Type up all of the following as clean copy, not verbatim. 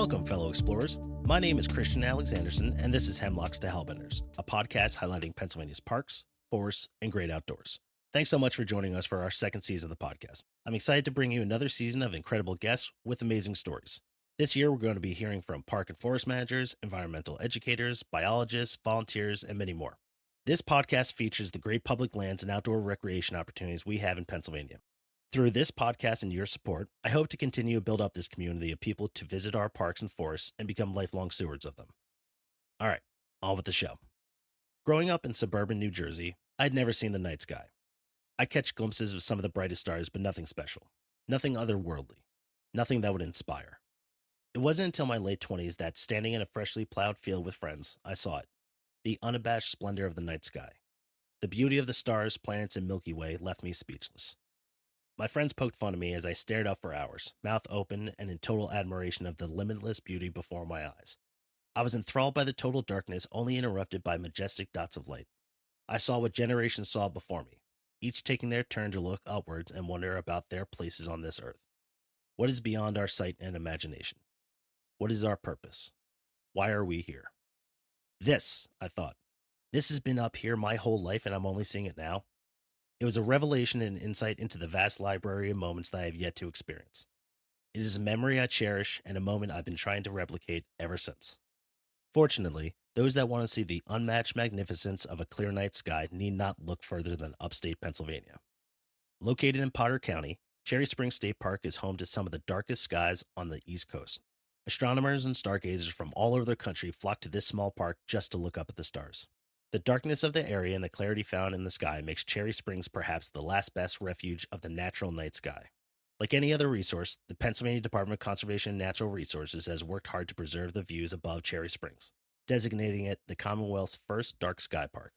Welcome, fellow explorers. My name is Christian Alexanderson, and this is Hemlocks to Hellbenders, a podcast highlighting Pennsylvania's parks, forests, and great outdoors. Thanks so much for joining us for our second season of the podcast. I'm excited to bring you another season of incredible guests with amazing stories. This year, we're going to be hearing from park and forest managers, environmental educators, biologists, volunteers, and many more. This podcast features the great public lands and outdoor recreation opportunities we have in Pennsylvania. Through this podcast and your support, I hope to continue to build up this community of people to visit our parks and forests and become lifelong stewards of them. All right, on with the show. Growing up in suburban New Jersey, I'd never seen the night sky. I catch glimpses of some of the brightest stars, but nothing special, nothing otherworldly, nothing that would inspire. It wasn't until my late 20s that, standing in a freshly plowed field with friends, I saw it. The unabashed splendor of the night sky. The beauty of the stars, planets, and Milky Way left me speechless. My friends poked fun of me as I stared up for hours, mouth open and in total admiration of the limitless beauty before my eyes. I was enthralled by the total darkness, only interrupted by majestic dots of light. I saw what generations saw before me, each taking their turn to look upwards and wonder about their places on this earth. What is beyond our sight and imagination? What is our purpose? Why are we here? This, I thought, this has been up here my whole life and I'm only seeing it now. It was a revelation and insight into the vast library of moments that I have yet to experience. It is a memory I cherish and a moment I've been trying to replicate ever since. Fortunately, those that want to see the unmatched magnificence of a clear night sky need not look further than upstate Pennsylvania. Located in Potter County, Chery Springs State Park is home to some of the darkest skies on the East Coast. Astronomers and stargazers from all over the country flock to this small park just to look up at the stars. The darkness of the area and the clarity found in the sky makes Chery Springs perhaps the last best refuge of the natural night sky. Like any other resource, the Pennsylvania Department of Conservation and Natural Resources has worked hard to preserve the views above Chery Springs, designating it the Commonwealth's first dark sky park.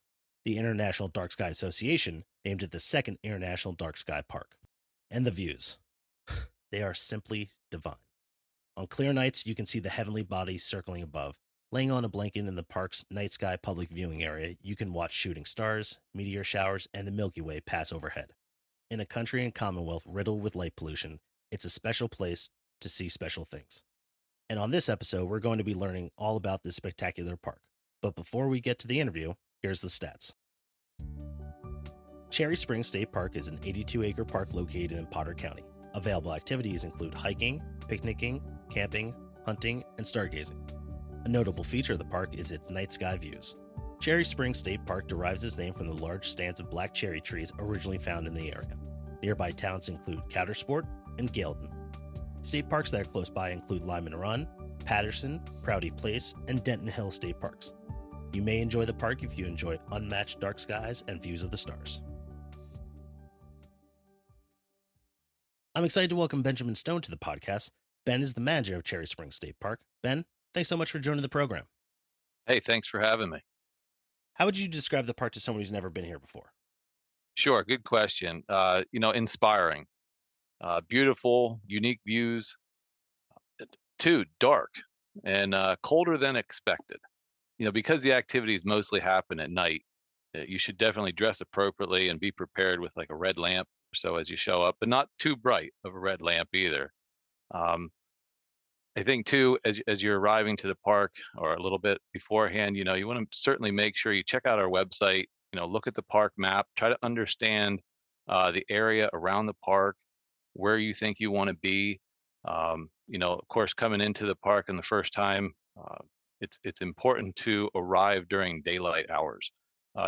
The International Dark Sky Association named it the second International Dark Sky Park. And the views. They are simply divine. On clear nights, you can see the heavenly bodies circling above. Laying on a blanket in the park's night sky public viewing area, you can watch shooting stars, meteor showers, and the Milky Way pass overhead. In a country and Commonwealth riddled with light pollution, it's a special place to see special things. And on this episode, we're going to be learning all about this spectacular park. But before we get to the interview, here's the stats. Chery Springs State Park is an 82-acre park located in Potter County. Available activities include hiking, picnicking, camping, hunting, and stargazing. A notable feature of the park is its night sky views. Chery Springs State Park derives its name from the large stands of black cherry trees originally found in the area. Nearby towns include Coudersport and Gailton. State parks that are close by include Lyman Run, Patterson, Prouty Place, and Denton Hill State Parks. You may enjoy the park if you enjoy unmatched dark skies and views of the stars. I'm excited to welcome Benjamin Stone to the podcast. Ben is the manager of Chery Springs State Park. Ben, thanks so much for joining the program. Hey, thanks for having me. How would you describe the park to someone who's never been here before? Sure, good question. Inspiring, beautiful, unique views. Two, dark and colder than expected. Because the activities mostly happen at night, you should definitely dress appropriately and be prepared with like a red lamp or so as you show up, but not too bright of a red lamp either. Um, I think too, as you're arriving to the park or a little bit beforehand, you want to certainly make sure you check out our website. Look at the park map, try to understand the area around the park, where you think you want to be. Of course, coming into the park in the first time, it's important to arrive during daylight hours.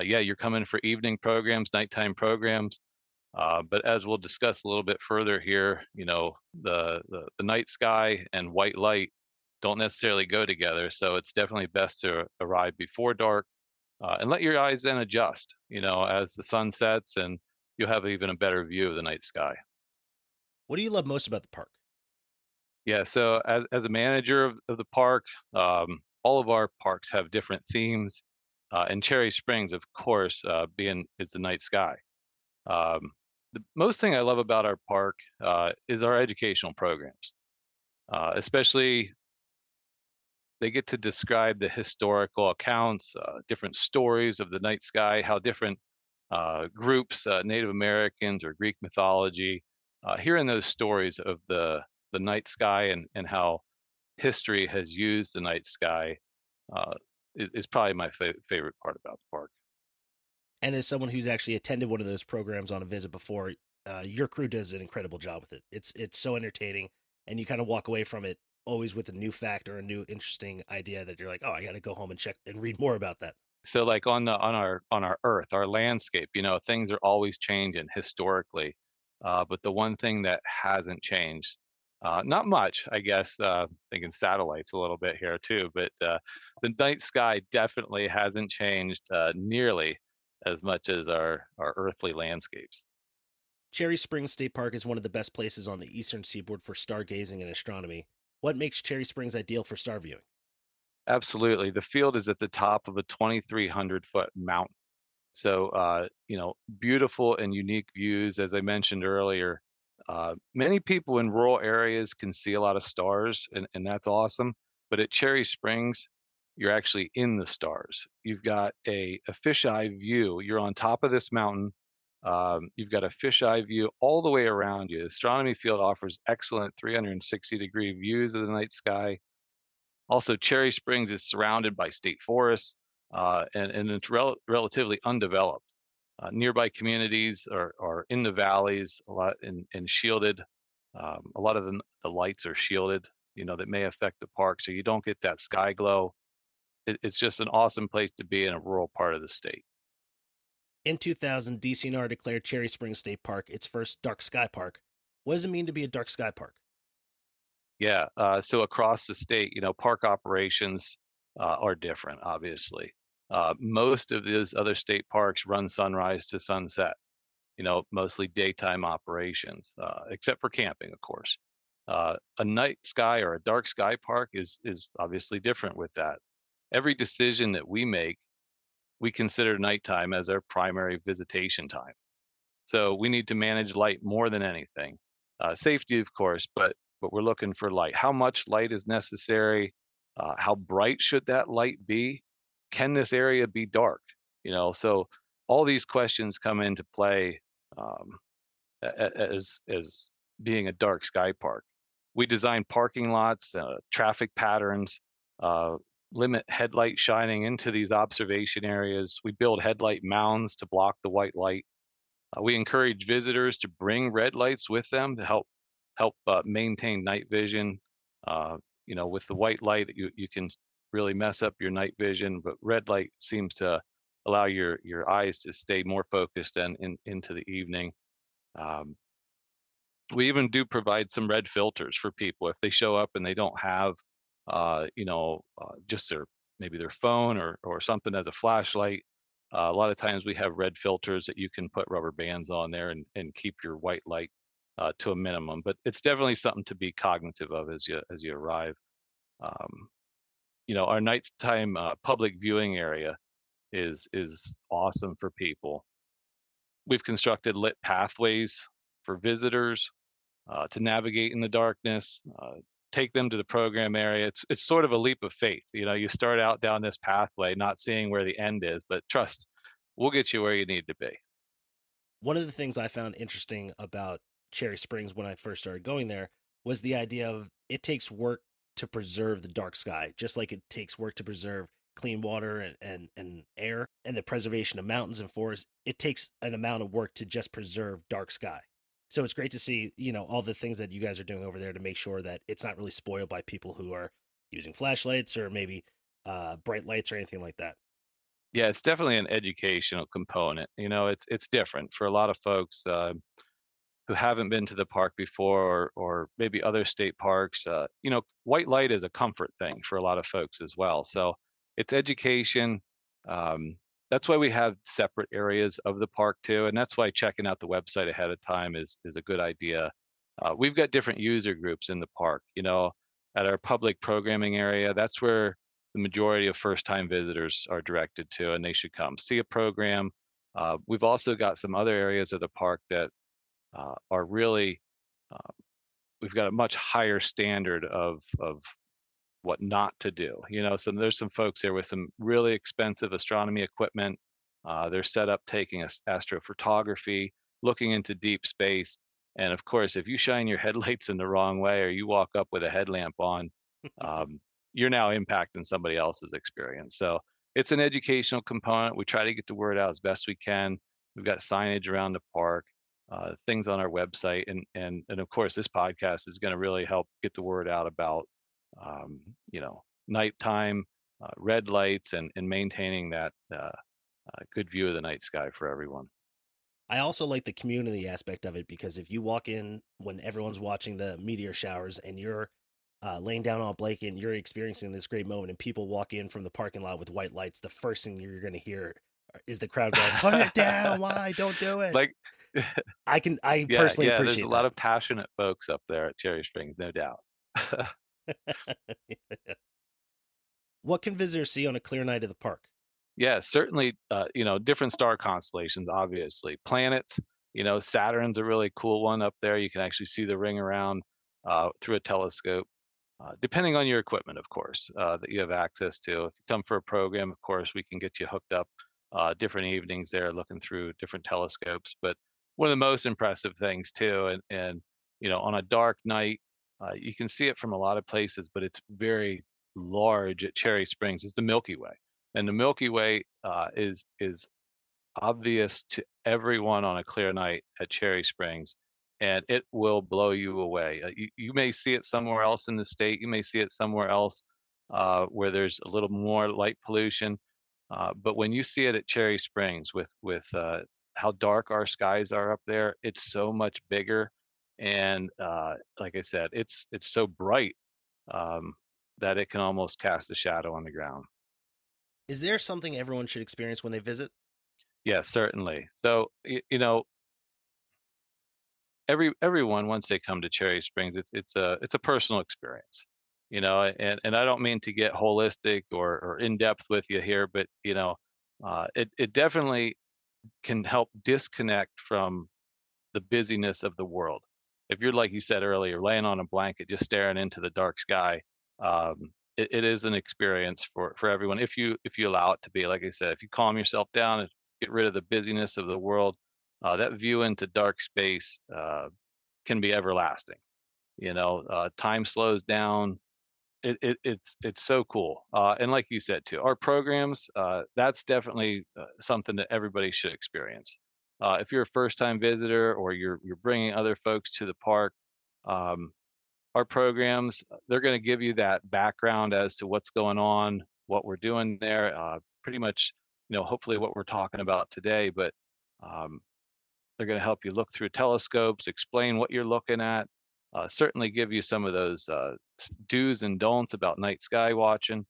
Yeah, you're coming for evening programs, nighttime programs. But as we'll discuss a little bit further here, the night sky and white light don't necessarily go together. So it's definitely best to arrive before dark and let your eyes then adjust, as the sun sets, and you'll have even a better view of the night sky. What do you love most about the park? Yeah, so as a manager of the park, all of our parks have different themes. And Cherry Springs, of course, being it's the night sky. Um, the most thing I love about our park is our educational programs, especially they get to describe the historical accounts, different stories of the night sky, how different groups, Native Americans or Greek mythology, hearing those stories of the night sky and how history has used the night sky uh, is probably my favorite part about the park. And as someone who's actually attended one of those programs on a visit before, your crew does an incredible job with it. It's so entertaining, and you kind of walk away from it always with a new fact or a new interesting idea that you're like, oh, I got to go home and check and read more about that. So like on our Earth, our landscape, things are always changing historically. But the one thing that hasn't changed, not much, I guess, thinking satellites a little bit here too, but the night sky definitely hasn't changed nearly as much as our earthly landscapes. Cherry Springs State Park is one of the best places on the eastern seaboard for stargazing and astronomy. What makes Cherry Springs ideal for star viewing? Absolutely. The field is at the top of a 2,300-foot mountain. So, beautiful and unique views, as I mentioned earlier. Many people in rural areas can see a lot of stars, and that's awesome. But at Cherry Springs, you're actually in the stars. You've got a fisheye view. You're on top of this mountain. You've got a fisheye view all the way around you. The astronomy field offers excellent 360-degree views of the night sky. Also, Cherry Springs is surrounded by state forests, and it's relatively undeveloped. Nearby communities are in the valleys, a lot and shielded. A lot of the lights are shielded, that may affect the park, so you don't get that sky glow. It's just an awesome place to be in a rural part of the state. In 2000, DCNR declared Cherry Springs State Park its first dark sky park. What does it mean to be a dark sky park? Yeah, so across the state, park operations are different, obviously. Most of those other state parks run sunrise to sunset. Mostly daytime operations, except for camping, of course. A night sky or a dark sky park is obviously different with that. Every decision that we make, we consider nighttime as our primary visitation time. So we need to manage light more than anything. Safety, of course, but we're looking for light. How much light is necessary? How bright should that light be? Can this area be dark? So all these questions come into play um, as being a dark sky park. We design parking lots, traffic patterns, uh, limit headlight shining into these observation areas. We build headlight mounds to block the white light. We encourage visitors to bring red lights with them to help maintain night vision. With the white light, you can really mess up your night vision, but red light seems to allow your eyes to stay more focused and into the evening. Um, we even do provide some red filters for people if they show up and they don't have, just maybe their phone or something as a flashlight. A lot of times we have red filters that you can put rubber bands on there and keep your white light to a minimum. But it's definitely something to be cognitive of as you arrive. Um, our nighttime public viewing area is awesome for people. We've constructed lit pathways for visitors to navigate in the darkness, take them to the program area. It's sort of a leap of faith. You start out down this pathway, not seeing where the end is, but trust, we'll get you where you need to be. One of the things I found interesting about Cherry Springs when I first started going there was the idea of it takes work to preserve the dark sky, just like it takes work to preserve clean water and air and the preservation of mountains and forests. It takes an amount of work to just preserve dark sky. So it's great to see, all the things that you guys are doing over there to make sure that it's not really spoiled by people who are using flashlights or maybe bright lights or anything like that. Yeah, it's definitely an educational component. It's different for a lot of folks. Who haven't been to the park before or maybe other state parks, white light is a comfort thing for a lot of folks as well. So it's education. Um, that's why we have separate areas of the park too, and that's why checking out the website ahead of time is a good idea. We've got different user groups in the park. At our public programming area, that's where the majority of first-time visitors are directed to, and they should come see a program. We've also got some other areas of the park that are really uh, we've got a much higher standard of what not to do. So there's some folks there with some really expensive astronomy equipment. They're set up taking astrophotography, looking into deep space. And of course, if you shine your headlights in the wrong way or you walk up with a headlamp on, um, you're now impacting somebody else's experience. So it's an educational component. We try to get the word out as best we can. We've got signage around the park, things on our website, and of course, this podcast is going to really help get the word out about, um, you know, nighttime, red lights, and maintaining that good view of the night sky for everyone. I also like the community aspect of it because if you walk in when everyone's watching the meteor showers and you're laying down on a blanket and you're experiencing this great moment, and people walk in from the parking lot with white lights, the first thing you're going to hear is the crowd going, "Put it down! Why? Don't do it!" Like, I yeah, personally yeah. There's a appreciate lot that. of passionate folks up there at Cherry Springs, no doubt. What can visitors see on a clear night at the park? Yeah, certainly, different star constellations, obviously. Planets, Saturn's a really cool one up there. You can actually see the ring around through a telescope, depending on your equipment, of course, that you have access to. If you come for a program, of course, we can get you hooked up different evenings there looking through different telescopes. But one of the most impressive things, too, and on a dark night, you can see it from a lot of places, but it's very large at Cherry Springs, is the Milky Way. And the Milky Way is obvious to everyone on a clear night at Cherry Springs, and it will blow you away. You may see it somewhere else in the state. You may see it somewhere else where there's a little more light pollution. But when you see it at Cherry Springs with how dark our skies are up there, it's so much bigger. And like I said, it's so bright um, that it can almost cast a shadow on the ground. Is there something everyone should experience when they visit? Yeah, certainly. So, everyone once they come to Cherry Springs, it's a personal experience, and I don't mean to get holistic or in depth with you here, but it definitely can help disconnect from the busyness of the world. If you're, like you said earlier, laying on a blanket just staring into the dark sky, it is an experience for everyone if you allow it to be. Like I said, if you calm yourself down and get rid of the busyness of the world, that view into dark space can be everlasting. Time slows down. It's so cool. And like you said too, our programs, that's definitely something that everybody should experience. If you're a first time visitor or you're bringing other folks to the park, um, our programs, they're going to give you that background as to what's going on, what we're doing there, pretty much, hopefully what we're talking about today. But um, they're going to help you look through telescopes, explain what you're looking at, certainly give you some of those do's and don'ts about night sky watching,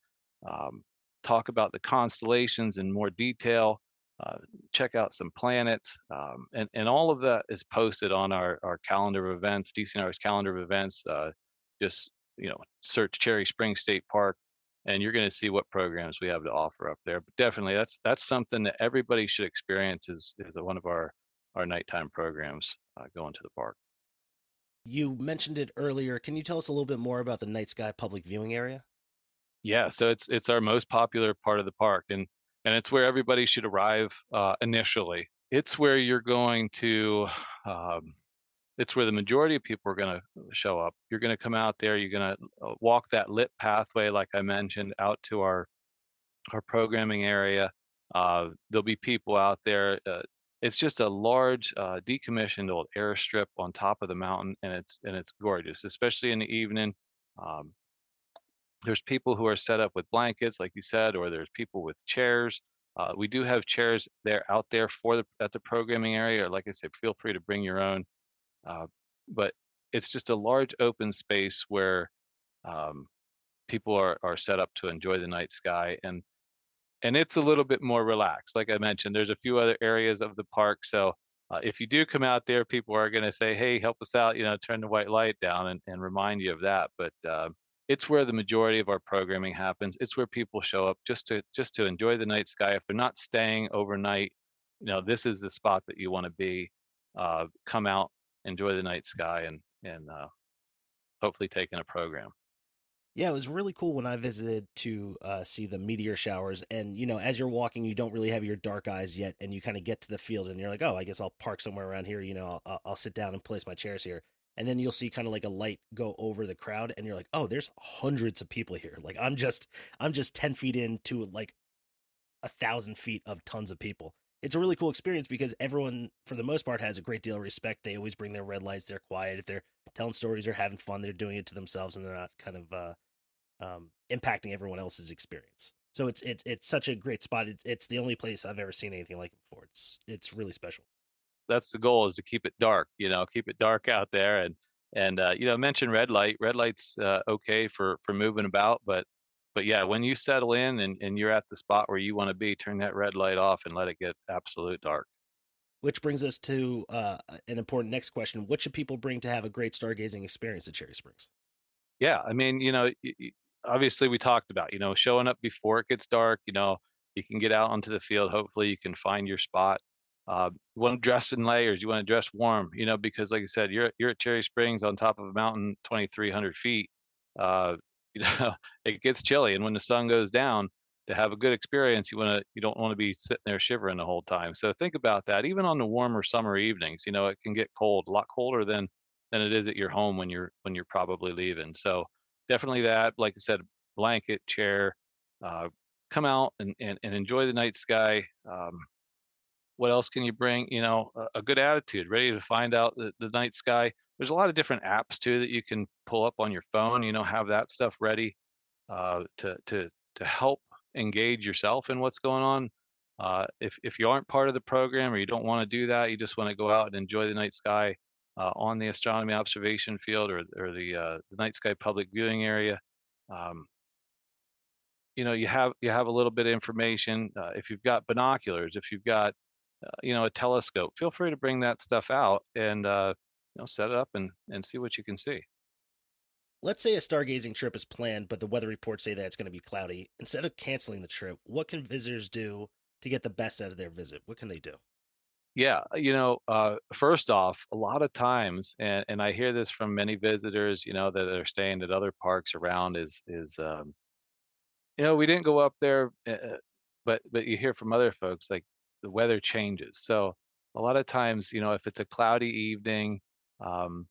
um, talk about the constellations in more detail, uh, check out some planets, and all of that is posted on our calendar of events, DCNR's calendar of events. Just search Cherry Springs State Park, and you're going to see what programs we have to offer up there. But definitely, that's something that everybody should experience. Is one of our nighttime programs going to the park. You mentioned it earlier. Can you tell us a little bit more about the night sky public viewing area? Yeah, so it's our most popular part of the park, and it's where everybody should arrive initially. It's where you're going to. Um, it's where the majority of people are going to show up. You're going to come out there. You're going to walk that lit pathway, like I mentioned, out to our programming area. There'll be people out there. It's just a large decommissioned old airstrip on top of the mountain, and it's gorgeous, especially in the evening. Um, there's people who are set up with blankets, like you said, or there's people with chairs. We do have chairs there out there for at the programming area. Or like I said, feel free to bring your own. Uh, but it's just a large open space where um, people are set up to enjoy the night sky, and it's a little bit more relaxed. Like I mentioned, there's a few other areas of the park. So if you do come out there, people are going to say, "Hey, help us out! Turn the white light down," and remind you of that. But it's where the majority of our programming happens. It's where people show up just to enjoy the night sky. If they're not staying overnight, this is the spot that you want to be. Come out, enjoy the night sky, and hopefully take in a program. Yeah, it was really cool when I visited to see the meteor showers. And, as you're walking, you don't really have your dark eyes yet. And you kind of get to the field and you're like, oh, I guess I'll park somewhere around here. I'll sit down and place my chairs here. and then you'll see kind of like a light go over the crowd, and you're like, oh, there's hundreds of people here. Like I'm just 10 feet into like 1,000 feet of tons of people. It's a really cool experience because everyone, for the most part, has a great deal of respect. They always bring their red lights. They're quiet. If they're telling stories or having fun, they're doing it to themselves, and they're not kind of impacting everyone else's experience. So it's such a great spot. It's the only place I've ever seen anything like it before. It's really special. That's the goal, is to keep it dark, keep it dark out there. And mention red light. Red light's okay for moving about, but yeah, when you settle in and you're at the spot where you want to be, turn that red light off and let it get absolute dark. Which brings us to an important next question: what should people bring to have a great stargazing experience at Chery Springs? Yeah, I mean, obviously we talked about, showing up before it gets dark. You can get out onto the field. Hopefully you can find your spot. You want to dress in layers. You want to dress warm, because like I said, you're at Cherry Springs on top of a mountain, 2,300 feet. Uh, it gets chilly, and when the sun goes down, to have a good experience, you don't want to be sitting there shivering the whole time. So think about that. Even on the warmer summer evenings, it can get cold, a lot colder than it is at your home when you're probably leaving. So definitely that. Like I said, blanket, chair, uh, come out and enjoy the night sky. What else can you bring? A good attitude, ready to find out the night sky. There's a lot of different apps too that you can pull up on your phone. Have that stuff ready to help engage yourself in what's going on. If you aren't part of the program, or you don't want to do that, you just want to go out and enjoy the night sky on the astronomy observation field, or the night sky public viewing area. Um, you have a little bit of information. If you've got binoculars, if you've got a telescope, feel free to bring that stuff out and set it up and see what you can see. Let's say a stargazing trip is planned, but the weather reports say that it's going to be cloudy. Instead of canceling the trip, what can visitors do to get the best out of their visit? What can they do? Yeah, first off, a lot of times, and I hear this from many visitors, that are staying at other parks around, we didn't go up there, but you hear from other folks, like, the weather changes. So a lot of times, if it's a cloudy evening, um,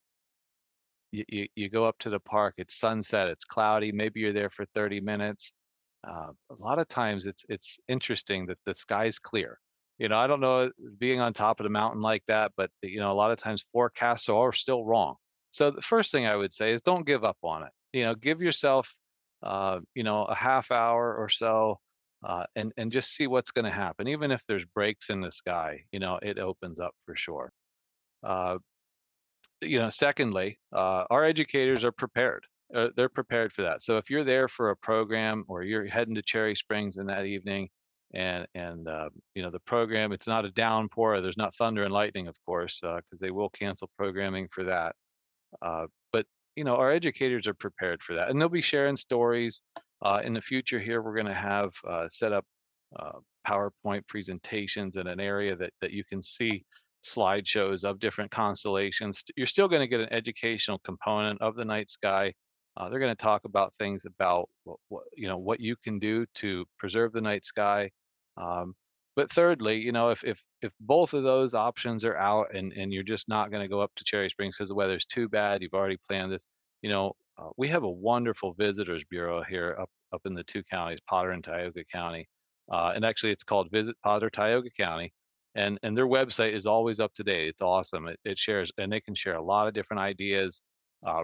you go up to the park, it's sunset, it's cloudy, maybe you're there for 30 minutes. A lot of times it's interesting that the sky's clear. I don't know, being on top of the mountain like that, but a lot of times forecasts are still wrong. So the first thing I would say is, don't give up on it. Give yourself a half hour or so, and just see what's going to happen. Even if there's breaks in the sky, it opens up for sure. Uh, Secondly, our educators are prepared. They're prepared for that. So if you're there for a program, or you're heading to Cherry Springs in that evening, and the program, it's not a downpour, there's not thunder and lightning, of course, because they will cancel programming for that. But our educators are prepared for that, and they'll be sharing stories. In the future, here we're going to have set up uh, PowerPoint presentations in an area that you can see slideshows of different constellations. You're still going to get an educational component of the night sky. They're going to talk about things about what you can do to preserve the night sky. Um, but thirdly, if both of those options are out, and you're just not going to go up to Cherry Springs because the weather's too bad, you've already planned this, we have a wonderful visitors bureau here up in the two counties, Potter and Tioga County. And actually it's called Visit Potter Tioga County. And their website is always up to date. It's awesome. It shares, and they can share a lot of different ideas,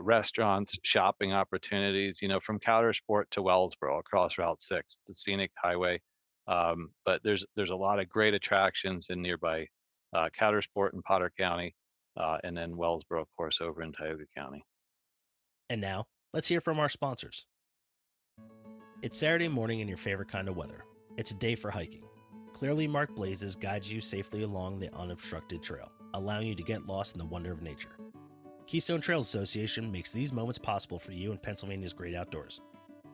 restaurants, shopping opportunities, from Coudersport to Wellsboro across Route 6, the scenic highway. But there's a lot of great attractions in nearby Coudersport and Potter County, and then Wellsboro, of course, over in Tioga County. And now, let's hear from our sponsors. It's Saturday morning in your favorite kind of weather. It's a day for hiking. Clearly marked blazes guide you safely along the unobstructed trail, allowing you to get lost in the wonder of nature. Keystone Trails Association makes these moments possible for you in Pennsylvania's great outdoors.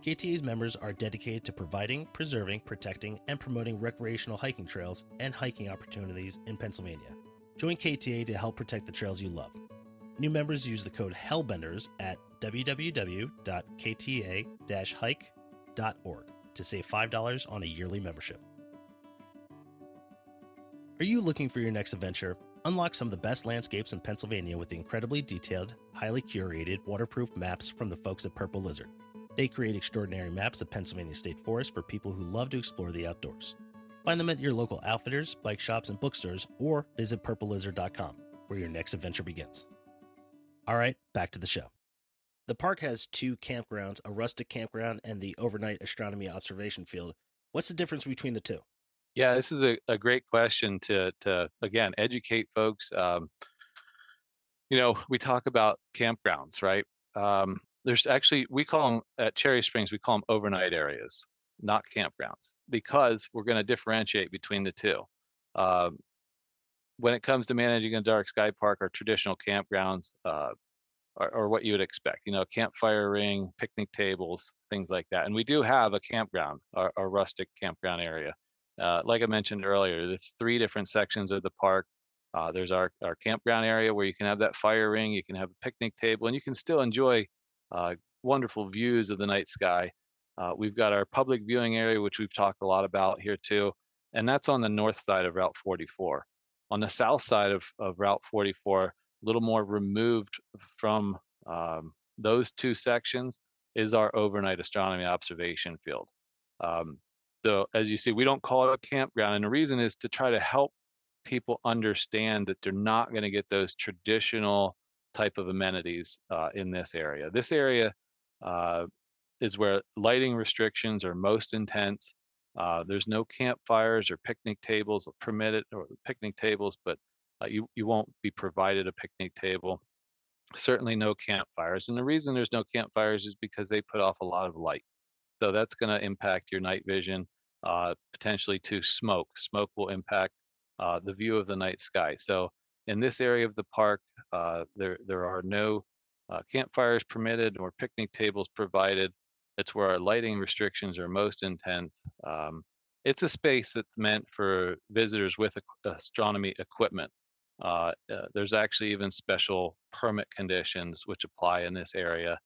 KTA's members are dedicated to providing, preserving, protecting, and promoting recreational hiking trails and hiking opportunities in Pennsylvania. Join KTA to help protect the trails you love. New members use the code HELLBENDERS at www.kta-hike.org to save $5 on a yearly membership. Are you looking for your next adventure? Unlock some of the best landscapes in Pennsylvania with the incredibly detailed, highly curated, waterproof maps from the folks at Purple Lizard. They create extraordinary maps of Pennsylvania state forests for people who love to explore the outdoors. Find them at your local outfitters, bike shops, and bookstores, or visit purplelizard.com, where your next adventure begins. All right, back to the show. The park has two campgrounds, a rustic campground and the overnight astronomy observation field. What's the difference between the two? Yeah, this is a great question to again educate folks. We talk about campgrounds, right? There's actually we call them at Cherry Springs, we call them overnight areas, not campgrounds, because we're going to differentiate between the two. Um, when it comes to managing a dark sky park, our traditional campgrounds are what you would expect. Campfire ring, picnic tables, things like that. And we do have a campground, a rustic campground area. Like I mentioned earlier, there's three different sections of the park. There's our campground area where you can have that fire ring, you can have a picnic table, and you can still enjoy uh, wonderful views of the night sky. We've got our public viewing area, which we've talked a lot about here too, and that's on the north side of Route 44. On the south side of Route 44, a little more removed from those two sections is our overnight astronomy observation field. Um, so as you see, we don't call it a campground, and the reason is to try to help people understand that they're not going to get those traditional type of amenities in this area. This area uh, is where lighting restrictions are most intense. There's no campfires or picnic tables permitted, or picnic tables, but you won't be provided a picnic table. Certainly no campfires, and the reason there's no campfires is because they put off a lot of light. So that's gonna impact your night vision, potentially to smoke. Smoke will impact, the view of the night sky. So in this area of the park, there are no, campfires permitted or picnic tables provided. It's where our lighting restrictions are most intense. It's a space that's meant for visitors with astronomy equipment. There's actually even special permit conditions which apply in this area.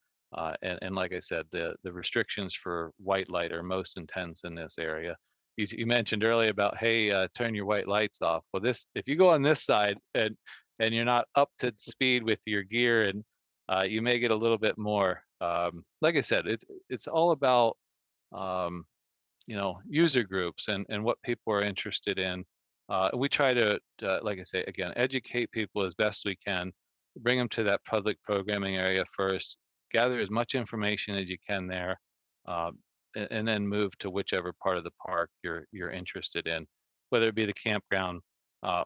And like I said, the restrictions for white light are most intense in this area. You mentioned earlier about, hey, turn your white lights off. Well, this if you go on this side and you're not up to speed with your gear, and you may get a little bit more. Like I said, it's all about um, user groups and what people are interested in. We try to, like I say again, educate people as best we can, bring them to that public programming area first, gather as much information as you can there, uh, and then move to whichever part of the park you're interested in, whether it be the campground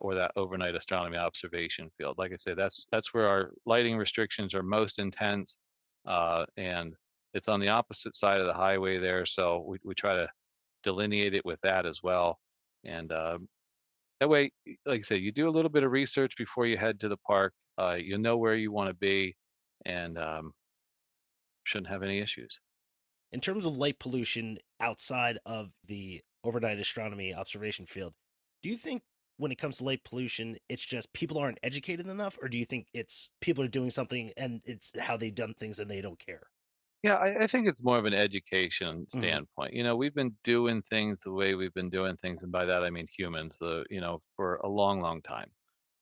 or that overnight astronomy observation field. Like I say, that's where our lighting restrictions are most intense, and it's on the opposite side of the highway there, so we try to delineate it with that as well. And that way, like I say, you do a little bit of research before you head to the park. You know where you want to be, and shouldn't have any issues. In terms of light pollution outside of the overnight astronomy observation field, do you think when it comes to light pollution, it's just people aren't educated enough, or do you think it's people are doing something and it's how they've done things and they don't care? Yeah, I think it's more of an education Hmm. standpoint. We've been doing things the way we've been doing things, and by that I mean humans, for a long, long time.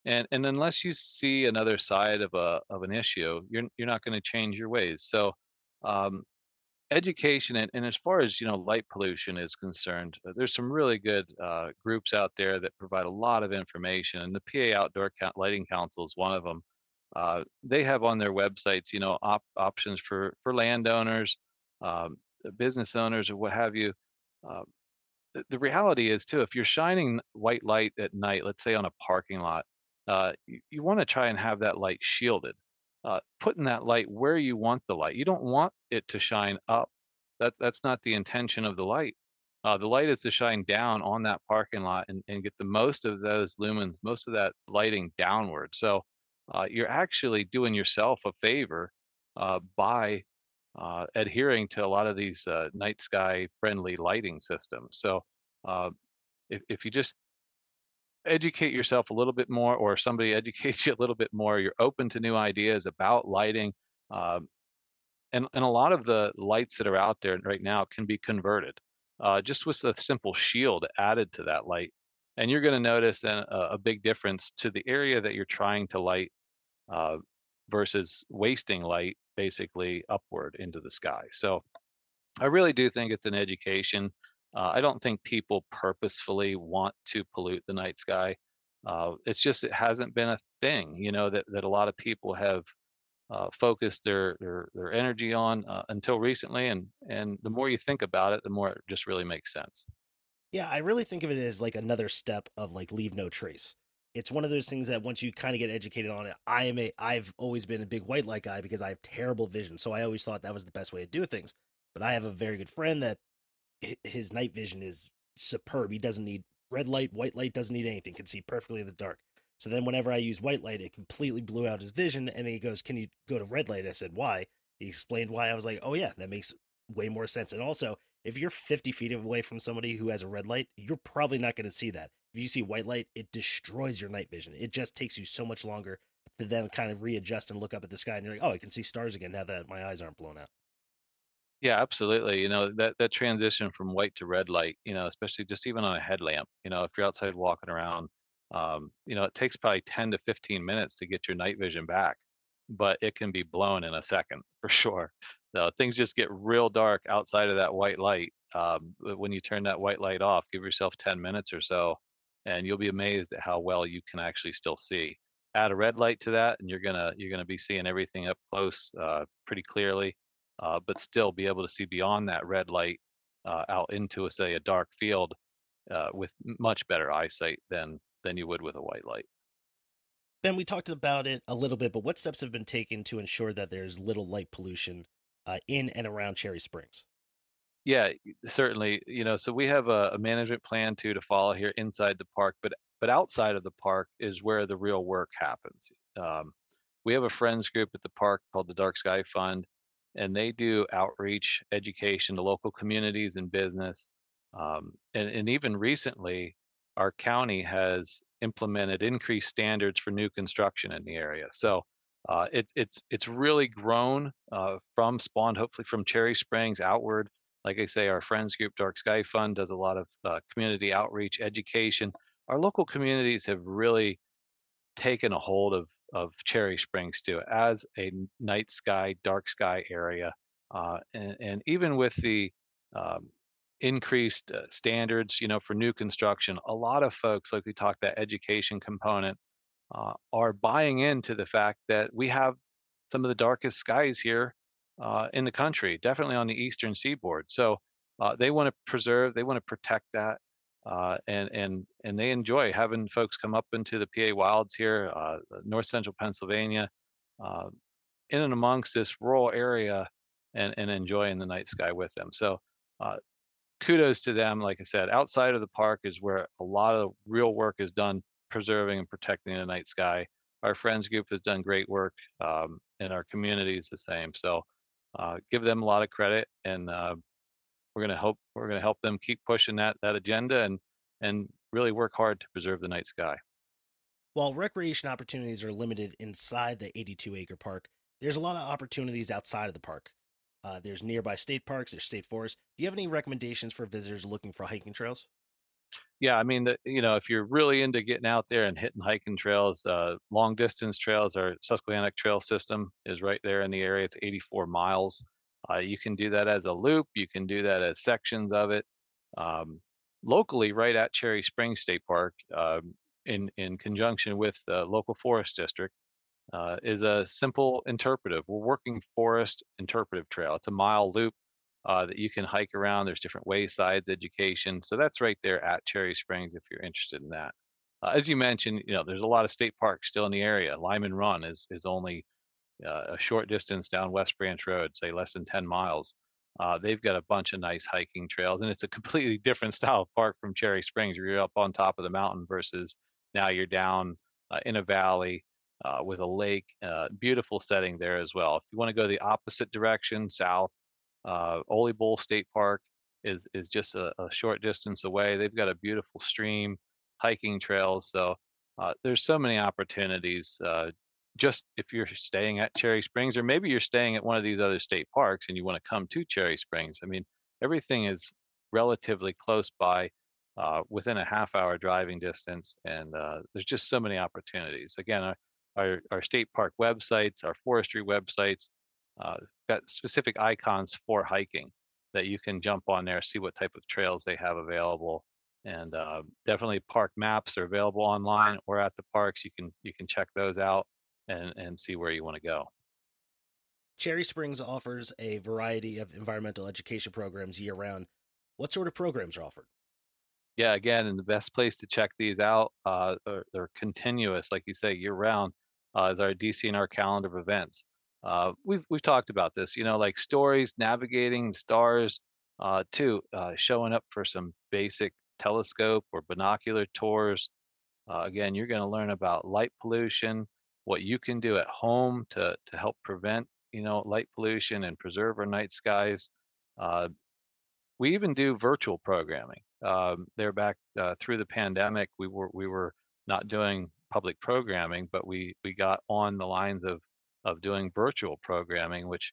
And unless you see another side of an issue, you're not going to change your ways. So um, education and as far as light pollution is concerned, there's some really good groups out there that provide a lot of information, and the Lighting Council is one of them. They have on their websites options for landowners, um, business owners, or what have you. uh, the reality is too, if you're shining white light at night, let's say on a parking lot, you want to try and have that light shielded. Putting that light where you want the light. You don't want it to shine up. That's not the intention of the light. The light is to shine down on that parking lot and get the most of those lumens, most of that lighting downward. So you're actually doing yourself a favor by adhering to a lot of these night sky friendly lighting systems. So uh, if you just educate yourself a little bit more, or somebody educates you a little bit more, you're open to new ideas about lighting. Um, and a lot of the lights that are out there right now can be converted just with a simple shield added to that light. and you're going to notice a big difference to the area that you're trying to light uh, versus wasting light basically upward into the sky. So I really do think it's an education. I don't think people purposefully want to pollute the night sky. It's just it hasn't been a thing, that a lot of people have focused their energy on until recently. And the more you think about it, the more it just really makes sense. Yeah, I really think of it as like another step of like leave no trace. It's one of those things that once you kind of get educated on it, I've always been a big white light guy because I have terrible vision. So I always thought that was the best way to do things. But I have a very good friend that his night vision is superb. He doesn't need red light, white light, doesn't need anything, can see perfectly in the dark. So then whenever I use white light, it completely blew out his vision. And then he goes, "Can you go to red light?" I said, "Why?" He explained why. I was like, "Oh yeah, that makes way more sense." And also, if you're 50 feet away from somebody who has a red light, you're probably not going to see that. If you see white light, it destroys your night vision. It just takes you so much longer to then kind of readjust and look up at the sky, and you're like, "Oh, I can see stars again now that my eyes aren't blown out." Yeah, absolutely. That transition from white to red light, especially just even on a headlamp, if you're outside walking around, it takes probably 10 to 15 minutes to get your night vision back, but it can be blown in a second for sure. So things just get real dark outside of that white light. But when you turn that white light off, give yourself 10 minutes or so, and you'll be amazed at how well you can actually still see. Add a red light to that, and you're gonna be seeing everything up close, pretty clearly, but still be able to see beyond that red light out into, say, a dark field with much better eyesight than you would with a white light. Ben, we talked about it a little bit, but what steps have been taken to ensure that there's little light pollution in and around Cherry Springs? Yeah, certainly. So we have a management plan too to follow here inside the park, but outside of the park is where the real work happens. We have a friends group at the park called the Dark Sky Fund, and they do outreach, education to local communities and business. And even recently, our county has implemented increased standards for new construction in the area. So it's really grown from spawned hopefully from Cherry Springs outward. Like I say, our friends group, Dark Sky Fund, does a lot of community outreach, education. Our local communities have really taken a hold of Cherry Springs too, as a night sky, dark sky area, and even with the um, increased standards, for new construction, a lot of folks, like we talked, that education component are buying into the fact that we have some of the darkest skies here in the country, definitely on the eastern seaboard. So they want to preserve, they want to protect that, and they enjoy having folks come up into the PA wilds here, north central Pennsylvania, uh, in and amongst this rural area, and enjoying the night sky with them. So uh, kudos to them. Like I said, outside of the park is where a lot of real work is done preserving and protecting the night sky. Our friends group has done great work, and our community is the same. So give them a lot of credit, and we're gonna help them keep pushing that agenda and really work hard to preserve the night sky. While recreation opportunities are limited inside the 82-acre park, there's a lot of opportunities outside of the park. There's nearby state parks, there's state forests. Do you have any recommendations for visitors looking for hiking trails? Yeah, I mean, if you're really into getting out there and hitting hiking trails, long distance trails, our Susquehannock Trail system is right there in the area. It's 84 miles. You can do that as a loop. You can do that as sections of it. Um, Locally, right at Cherry Springs State Park, in conjunction with the local forest district, is a simple interpretive. We're working forest interpretive trail. It's a mile loop that you can hike around. There's different waysides, education. So that's right there at Cherry Springs if you're interested in that. As you mentioned, there's a lot of state parks still in the area. Lyman Run is only a short distance down West Branch Road, say less than 10 miles. They've got a bunch of nice hiking trails, and it's a completely different style of park from Cherry Springs, where you're up on top of the mountain versus now you're down in a valley with a lake. Beautiful setting there as well. If you want to go the opposite direction, south, Ole Bull State Park is just a short distance away. They've got a beautiful stream, hiking trails. So there's so many opportunities. Just if you're staying at Cherry Springs, or maybe you're staying at one of these other state parks and you want to come to Cherry Springs. I mean, everything is relatively close by. within a half-hour driving distance, and there's just so many opportunities. Again, our state park websites, our forestry websites, uh, got specific icons for hiking that you can jump on there, see what type of trails they have available, and definitely park maps are available online or at the parks. You can check those out and see where you want to go. Cherry Springs offers a variety of environmental education programs year round. What sort of programs are offered? Yeah, again, and the best place to check these out, they're continuous, like you say, year round, is our DCNR calendar of events. We've talked about this, like stories, navigating the stars, too, showing up for some basic telescope or binocular tours. Again, you're going to learn about light pollution, what you can do at home to help prevent, light pollution and preserve our night skies. Uh, we even do virtual programming. They're back through the pandemic. We were not doing public programming, but we got on the lines of doing virtual programming, which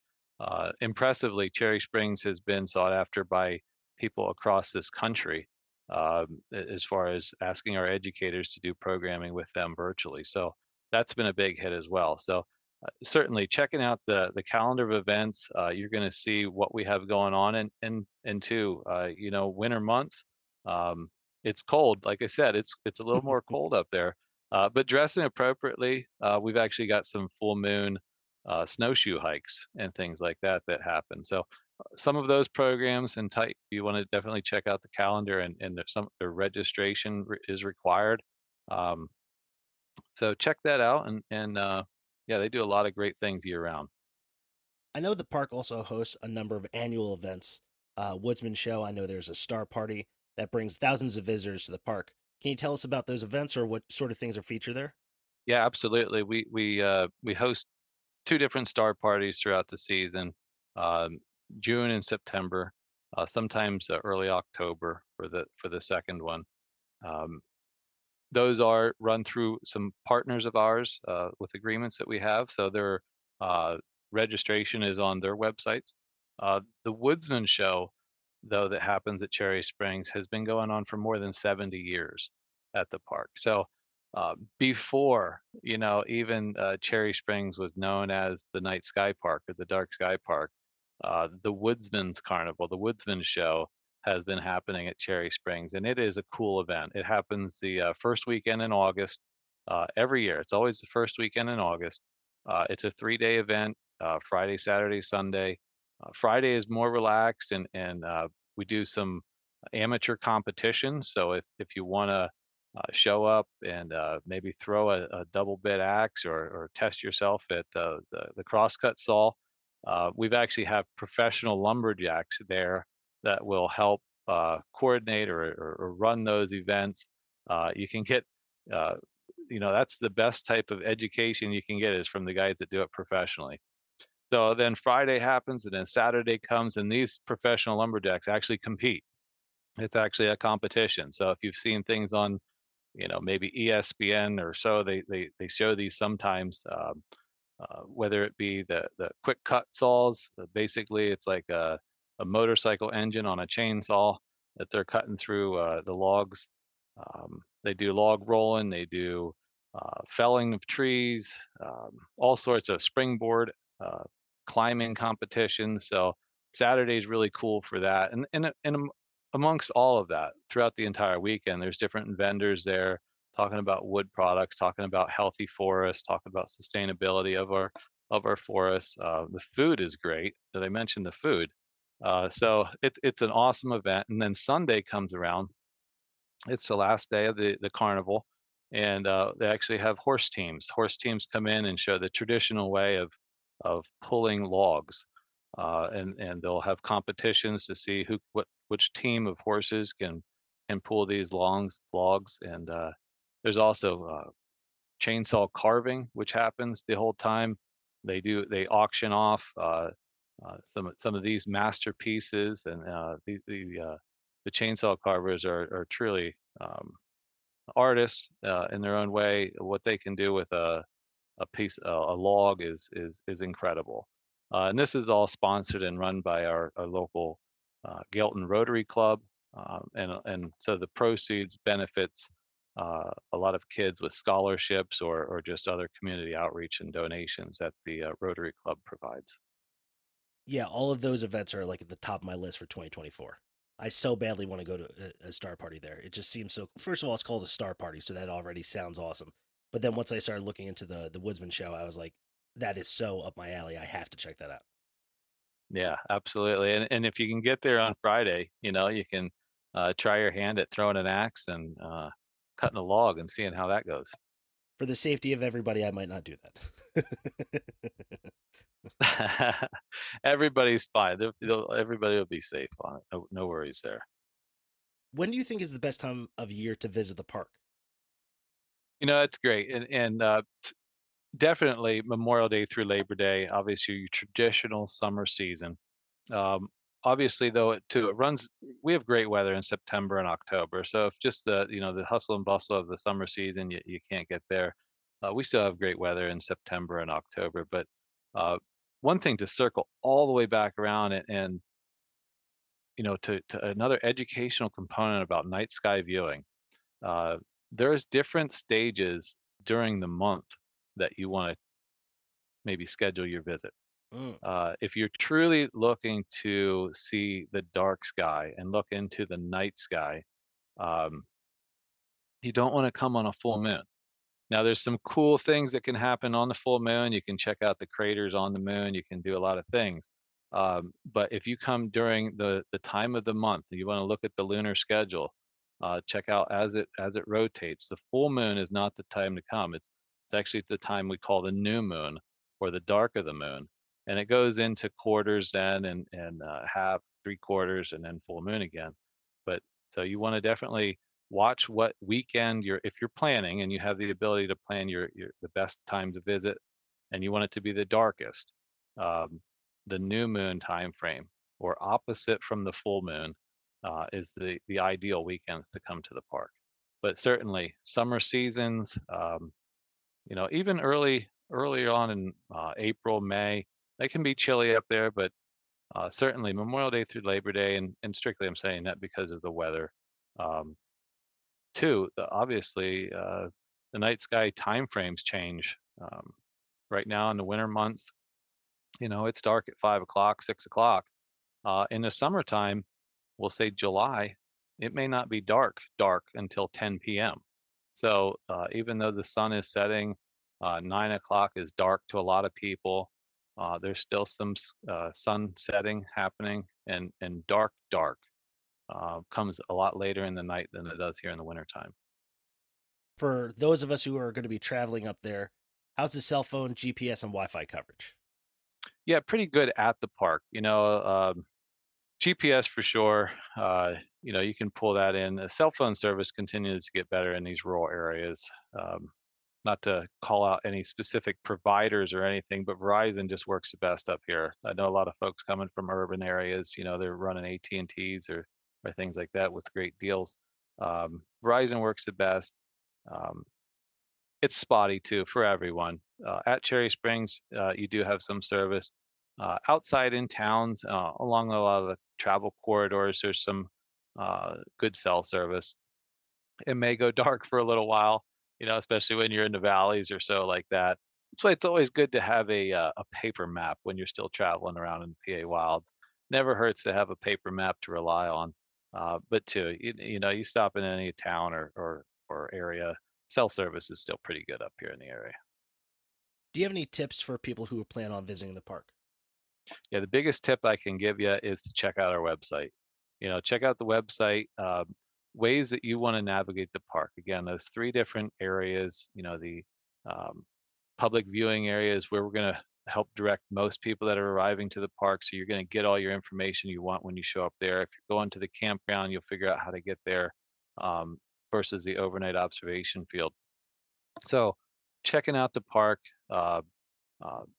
impressively, Cherry Springs has been sought after by people across this country, as far as asking our educators to do programming with them virtually. So that's been a big hit as well. So certainly checking out the calendar of events, you're going to see what we have going on, and two, winter months. um, it's cold, like I said, it's a little more cold up there, but dressing appropriately. We've actually got some full moon snowshoe hikes and things like that that happen. So some of those programs, and type, you want to definitely check out the calendar, and there's some, the registration is required. um, so check that out, and yeah, they do a lot of great things year round. I know the park also hosts a number of annual events. Woodsman Show, I know there's a star party that brings thousands of visitors to the park. Can you tell us about those events or what sort of things are featured there? Yeah, absolutely. We host two different star parties throughout the season, um, June and September, sometimes early October for the second one. Um, Those are run through some partners of ours, with agreements that we have, so their uh, registration is on their websites. The Woodsman Show, though, that happens at Cherry Springs has been going on for more than 70 years at the park. So, before, even Cherry Springs was known as the Night Sky Park or the Dark Sky Park, the Woodsman's Carnival, the Woodsman Show, has been happening at Cherry Springs, and it is a cool event. It happens the first weekend in August, every year. It's always the first weekend in August. It's a 3-day event, Friday, Saturday, Sunday. Friday is more relaxed, and we do some amateur competitions. So if you want to show up and maybe throw a double bit axe, or test yourself at the crosscut saw, we've actually have professional lumberjacks there that will help coordinate or run those events. You can get, uh, that's the best type of education you can get, is from the guys that do it professionally. So then Friday happens, and then Saturday comes, and these professional lumberjacks actually compete. It's actually a competition. So if you've seen things on, maybe ESPN or so, they show these sometimes. Whether it be the quick cut saws. Basically, it's like a motorcycle engine on a chainsaw that they're cutting through the logs. They do log rolling, they do felling of trees, all sorts of springboard uh, climbing competitions. So Saturday is really cool for that. And amongst all of that, throughout the entire weekend, there's different vendors there talking about wood products, talking about healthy forests, talking about sustainability of our forests. The food is great. Did I mention the food? So it's an awesome event. And then Sunday comes around. It's the last day of the carnival, and they actually have horse teams. Horse teams come in and show the traditional way of pulling logs, and they'll have competitions to see which team of horses can pull these longs logs. And there's also chainsaw carving, which happens the whole time. They auction off some of these masterpieces, and the chainsaw carvers are truly artists in their own way. What they can do with a log is incredible. And this is all sponsored and run by our local Galton Rotary Club. And so the proceeds benefits a lot of kids with scholarships or just other community outreach and donations that the Rotary Club provides. Yeah, all of those events are like at the top of my list for 2024. I so badly want to go to a star party there. It just seems so. First of all, it's called a star party, so that already sounds awesome. But then once I started looking into the Woodsman show, I was like, that is so up my alley. I have to check that out. Yeah, absolutely. And if you can get there on Friday, you can try your hand at throwing an axe and cutting a log and seeing how that goes. For the safety of everybody, I might not do that. Everybody's fine. Everybody will be safe on it. No, no worries there. When do you think is the best time of year to visit the park? It's great, and definitely Memorial Day through Labor Day. Obviously, your traditional summer season. Um, Obviously, though, it runs. We have great weather in September and October. So if just the hustle and bustle of the summer season, you can't get there. We still have great weather in September and October. But uh, one thing to circle all the way back around and to another educational component about night sky viewing. Uh, there's different stages during the month that you want to maybe schedule your visit. Mm. If you're truly looking to see the dark sky and look into the night sky, um, you don't want to come on a full moon. Now, there's some cool things that can happen on the full moon. You can check out the craters on the moon. You can do a lot of things. But if you come during the time of the month, you want to look at the lunar schedule, check out as it rotates. The full moon is not the time to come. It's actually the time we call the new moon or the dark of the moon, and it goes into quarters then and half, three quarters, and then full moon again. But so you want to definitely watch what weekend if you're planning and you have the ability to plan your the best time to visit and you want it to be the darkest. um, the new moon time frame or opposite from the full moon is the ideal weekends to come to the park. But certainly summer seasons, even early on in April, May, they can be chilly up there. But certainly Memorial Day through Labor Day, and strictly I'm saying that because of the weather. um, Too, obviously, the night sky time frames change. Right now in the winter months, it's dark at 5 o'clock, 6 o'clock. In the summertime, we'll say July, it may not be dark until 10 p.m. So even though the sun is setting, 9 o'clock is dark to a lot of people. There's still some sun setting happening, and dark comes a lot later in the night than it does here in the wintertime. For those of us who are going to be traveling up there, how's the cell phone, GPS, and Wi-Fi coverage? Yeah, pretty good at the park. GPS for sure. You can pull that in. The cell phone service continues to get better in these rural areas. Um, Not to call out any specific providers or anything, but Verizon just works the best up here. I know a lot of folks coming from urban areas. They're running AT&Ts or things like that with great deals. Verizon works the best. Um, it's spotty too for everyone. At Cherry Springs, you do have some service. Outside in towns, along a lot of the travel corridors, there's some good cell service. It may go dark for a little while, especially when you're in the valleys or so like that. That's why it's always good to have a paper map when you're still traveling around in the PA Wild. Never hurts to have a paper map to rely on. But too, you stop in any town or area, cell service is still pretty good up here in the area. Do you have any tips for people who plan on visiting the park? Yeah, the biggest tip I can give you is to check out our website. Check out the website. Ways that you want to navigate the park. Again, those three different areas. The um, public viewing areas where we're going to help direct most people that are arriving to the park. So you're going to get all your information you want when you show up there. If you're going to the campground, you'll figure out how to get there. Um, versus the overnight observation field. So checking out the park.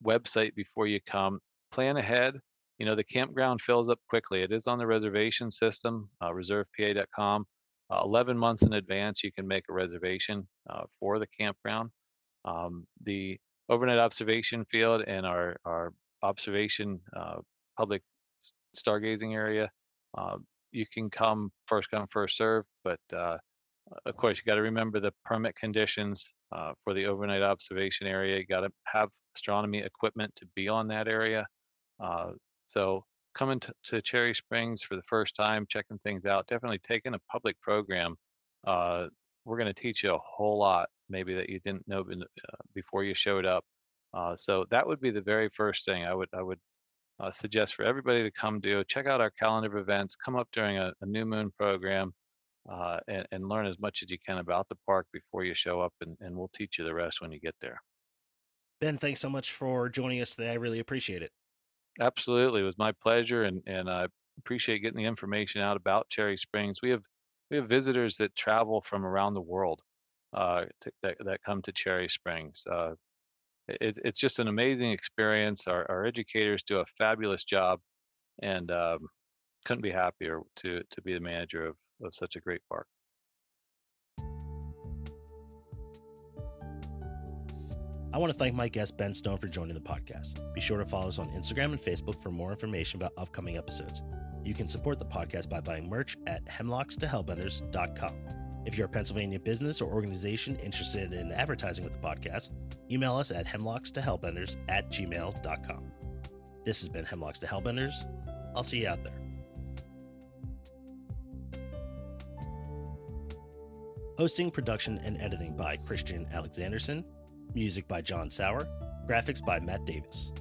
Website before you come. Plan ahead. The campground fills up quickly. It is on the reservation system, reservepa.com. 11 months in advance, you can make a reservation for the campground. The overnight observation field and our observation public stargazing area. you can come, first serve, but of course, you got to remember the permit conditions for the overnight observation area. You got to have astronomy equipment to be on that area. Uh, so coming to Cherry Springs for the first time, checking things out, definitely taking a public program. Uh, we're going to teach you a whole lot, maybe that you didn't know before you showed up. So that would be the very first thing I would suggest for everybody to come do. Check out our calendar of events. Come up during a new moon program and learn as much as you can about the park before you show up, and we'll teach you the rest when you get there. Ben, thanks so much for joining us today. I really appreciate it. Absolutely, it was my pleasure, and I appreciate getting the information out about Cherry Springs. We have visitors that travel from around the world that come to Cherry Springs. It's just an amazing experience. Our educators do a fabulous job, and couldn't be happier to be the manager of such a great park. I want to thank my guest, Ben Stone, for joining the podcast. Be sure to follow us on Instagram and Facebook for more information about upcoming episodes. You can support the podcast by buying merch at hemlockstohellbenders.com. If you're a Pennsylvania business or organization interested in advertising with the podcast, email us at hemlockstohellbenders@gmail.com. This has been Hemlocks to Hellbenders. I'll see you out there. Hosting, production, and editing by Christian Alexanderson. Music by John Sauer. Graphics by Matt Davis.